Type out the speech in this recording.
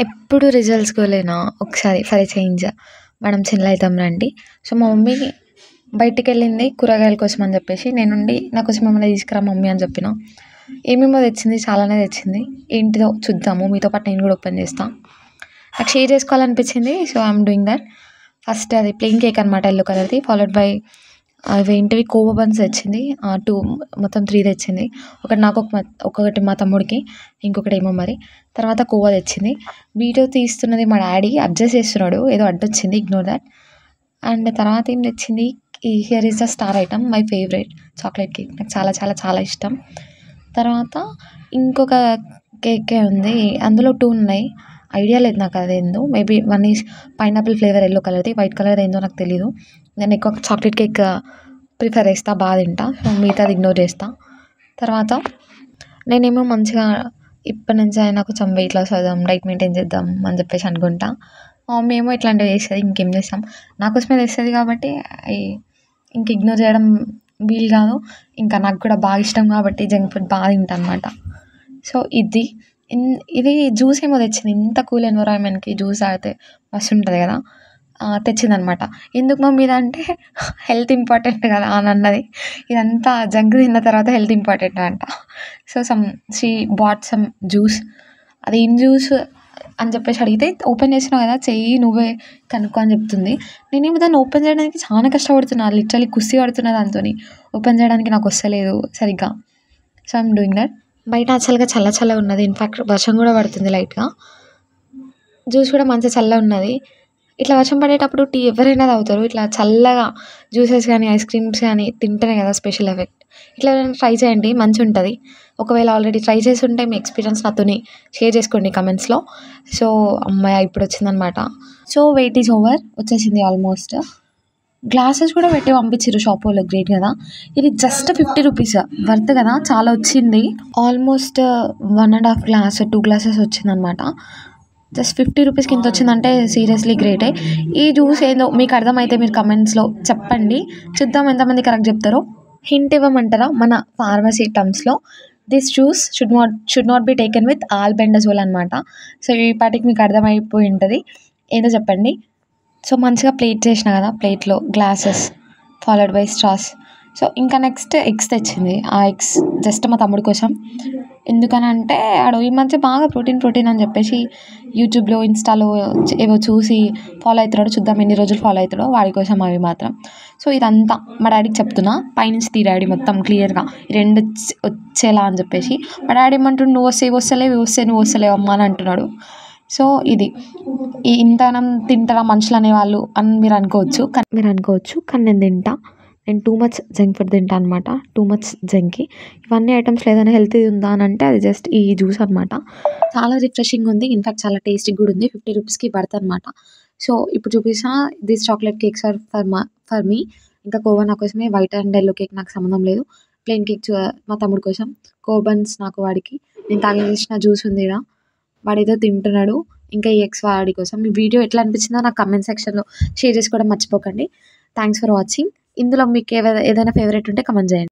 ఎప్పుడు రిజల్ట్స్ గోలేనా ఒకసారి for a change మనం చిల్ అవుదాం రండి. సో మా మమ్మీ బయటికెళ్ళింది కూరగాయల కోసం అని చెప్పేసి నేనుండి నా కోసం ఏమైనా తీసుకురా మమ్మీ అని చెప్పిన. ఏమేమో తెచ్చింది, చాలానే తెచ్చింది. ఏంటిదో చూద్దాము, మీతో పాటు నేను కూడా ఓపెన్ చేస్తా. నాకు షేర్ చేసుకోవాలనిపించింది, so I'm doing that. First అది ప్లెయిన్ కేక్ అనమాట, ఎల్లో కలర్ది. ఫాలోడ్ బై అవేంటివి కోవా బన్స్ తెచ్చింది. 2 మొత్తం 3 తెచ్చింది. ఒకటి నాకు ఒకటి మా తమ్ముడికి, ఇంకొకటి ఏమో మరి. తర్వాత కోవా తెచ్చింది. వీడియో తీస్తున్నది మా డాడీ, అడ్జస్ట్ చేస్తున్నాడు, ఏదో అడ్డొచ్చింది, ఇగ్నోర్ దాట్. అండ్ తర్వాత ఏం తెచ్చింది, here is the star item, my favourite chocolate cake. నాకు చాలా చాలా చాలా ఇష్టం. తర్వాత ఇంకొక కేకే ఉంది, అందులో 2 ఉన్నాయి. ఐడియా లేదు నాకు అదేందో. Maybe one is pineapple flavour yellow కలర్ది, వైట్ కలర్ ఏందో నాకు తెలీదు. నేను ఎక్కువ చాక్లెట్ కేక్ ప్రిఫర్ చేస్తా, బాగా తింటా. సో మిగతాది ఇగ్నోర్ చేస్తా. తర్వాత నేనేమో మంచిగా ఇప్పటి నుంచి అయినా కొంచెం వెయిట్ లాస్ అవుదాం, డైట్ మెయింటైన్ చేద్దాం అని చెప్పేసి అనుకుంటా. మా మమ్మీ ఏమో ఇట్లాంటివి చేస్తుంది, ఇంకేం చేస్తాం, నాకోసమే తెస్తుంది కాబట్టి ఇంక ఇగ్నోర్ చేయడం వీలు కాదు. ఇంకా నాకు కూడా బాగా ఇష్టం కాబట్టి జంక్ ఫుడ్ బాగా తింటాను అనమాట. సో ఇది జ్యూస్ ఏమో తెచ్చింది. ఇంత కూల్ ఎన్విరాన్మెంట్కి జ్యూస్ తాగితే మస్తు ఉంటుంది కదా, తెచ్చిందనమాట. ఎందుకు మమ్మీ ఇది అంటే హెల్త్ ఇంపార్టెంట్ కదా అని అన్నది. ఇదంతా జంక్ తిన్న తర్వాత హెల్త్ ఇంపార్టెంట్ అంట. So she bought some juice. అదేం జ్యూస్ అని చెప్పేసి అడిగితే, ఓపెన్ చేసినావు కదా చెయ్యి నువ్వే కనుక్కో అని చెప్తుంది. నేనేమో దాన్ని ఓపెన్ చేయడానికి చాలా కష్టపడుతున్నా, లిటరలీ కుస్తీ పడుతున్నా దాంతో. ఓపెన్ చేయడానికి నాకు వస్తలేదు సరిగ్గా. So I'm doing that. బయట యాక్చువల్గా చల్లగా ఉన్నది, ఇన్ఫ్యాక్ట్ వర్షం కూడా పడుతుంది లైట్గా. జ్యూస్ కూడా మంచిగా చల్లగా ఉన్నది. ఇట్లా వర్షం పడేటప్పుడు టీ ఎవరైనా తాగుతారు. ఇట్లా చల్లగా జ్యూసెస్ కానీ ఐస్ క్రీమ్స్ కానీ తింటేనే కదా స్పెషల్ ఎఫెక్ట్. ఇట్లా ఎవరైనా ట్రై చేయండి, మంచిగా ఉంటుంది. ఒకవేళ ఆల్రెడీ ట్రై చేసి ఉంటే మీ ఎక్స్పీరియన్స్ నాతోని షేర్ చేసుకోండి కమెంట్స్లో. సో అమ్మాయి ఇప్పుడు వచ్చిందనమాట. సో వెయిట్ ఈజ్ ఓవర్, వచ్చేసింది ఆల్మోస్ట్. గ్లాసెస్ కూడా పెట్టి పంపించారు షాప్ వాళ్ళు, గ్రేట్ కదా. ఇది జస్ట్ 50 రూపీస్, వర్త్ కదా, చాలా వచ్చింది. ఆల్మోస్ట్ 1.5 గ్లాస్ 2 గ్లాసెస్ వచ్చిందనమాట. జస్ట్ 50 రూపీస్కి ఇంత వచ్చిందంటే సీరియస్లీ గ్రేటే. ఈ జ్యూస్ ఏందో మీకు అర్థమైతే మీరు కమెంట్స్లో చెప్పండి, చూద్దాం ఎంతమంది కరెక్ట్ చెప్తారో. హింట్ ఇవ్వమంటారా మన ఫార్మసీ టర్మ్స్లో? This juice should not be taken with albendazole అనమాట. సో ఈ పాటికి మీకు అర్థమైపోయి ఉంటుంది, ఏదో చెప్పండి. సో మంచిగా ప్లేట్ చేసిన కదా, ప్లేట్లో glasses followed by straws. So ఇంకా నెక్స్ట్ ఎగ్స్ తెచ్చింది. ఆ ఎగ్స్ జస్ట్ మా తమ్ముడి కోసం. ఎందుకనంటే ఆడు ఈ మధ్య బాగా ప్రోటీన్ అని చెప్పేసి యూట్యూబ్లో ఇన్స్టాలో ఏవో చూసి ఫాలో అవుతున్నాడు, చూద్దాం ఎన్ని రోజులు ఫాలో అవుతాడో, వాడి కోసం అవి మాత్రం. సో ఇదంతా మా డాడీకి చెప్తున్నా, పైనుంచి తీ డాడీ మొత్తం క్లియర్గా 2 వచ్చేలా అని చెప్పేసి. మా డాడీ ఏమంటుండు, నువ్వు వస్తలేవు అమ్మ అని అంటున్నాడు. సో ఇది ఇంతనం తింటారా మనుషులు అనేవాళ్ళు అని మీరు అనుకోవచ్చు, కానీ నేను టూ మచ్ జంక్ ఫుడ్ తింటా అనమాట, టూ మచ్ జంకి. ఇవన్నీ ఐటమ్స్ ఏదైనా హెల్తీ ఉందా అని అంటే అది జస్ట్ ఈ జ్యూస్ అనమాట. చాలా రిఫ్రెషింగ్ ఉంది, ఇన్ఫాక్ట్ చాలా టేస్టీ కూడా ఉంది. 50 రూపీస్కి పడుతుంది అనమాట. సో ఇప్పుడు చూపిస్తా, these chocolate cakes are for me. ఇంకా కోవా నా కోసమే, వైట్ అండ్ ఎల్లో కేక్ నాకు సంబంధం లేదు. ప్లెయిన్ కేక్ మా తమ్ముడి కోసం, కోబన్స్ నాకు, వాడికి. నేను తాగేసిన జ్యూస్ ఉంది ఇక్కడ, వాడేదో తింటున్నాడు. ఇంకా ఈ ఎగ్స్ వాడి కోసం. ఈ వీడియో ఎట్లా అనిపించిందో నాకు కమెంట్ సెక్షన్లో షేర్ చేసుకోవడం మర్చిపోకండి. Thanks for watching. ఇందులో మీకు ఏదైనా ఫేవరెట్ ఉంటే కమెంట్ చేయండి.